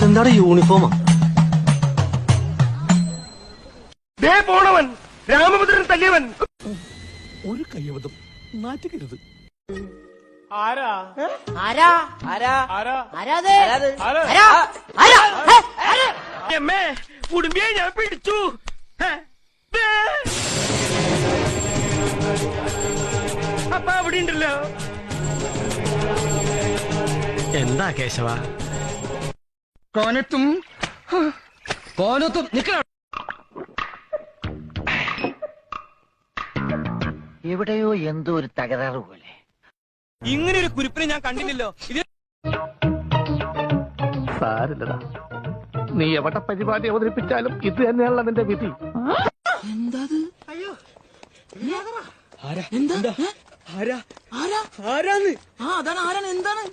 ഇതെന്താണ് യൂണിഫോമാ? ദേ പോണവൻ രാമഭദ്രൻ തല്ലിയവൻ. ഒരു കയ്യബദ്ധം നാറ്റുകരുത്. ആരാ ആരാ ആരാ ആരാ ആരാ ആരാ ആരാ അമ്മേ കുടുംബിയെ ഞാൻ പിടിച്ചു. അപ്പ അവിടെ ഉണ്ടല്ലോ. എന്താ കേശവ? കോനത്തും നിക്കണം. എവിടെയോ എന്തോ ഒരു തകരാറ് പോലെ. ഇങ്ങനെ ഒരു കുരിപ്പിനെ ഞാൻ കണ്ടില്ലല്ലോ. സാരില്ലടാ, നീ എവിടെ പരിപാടി അവതരിപ്പിച്ചാലും ഇത് തന്നെയാണല്ലോ നിന്റെ വിധി. ആരാന്ന്? അതാണ് ആരാണ് എന്താണ്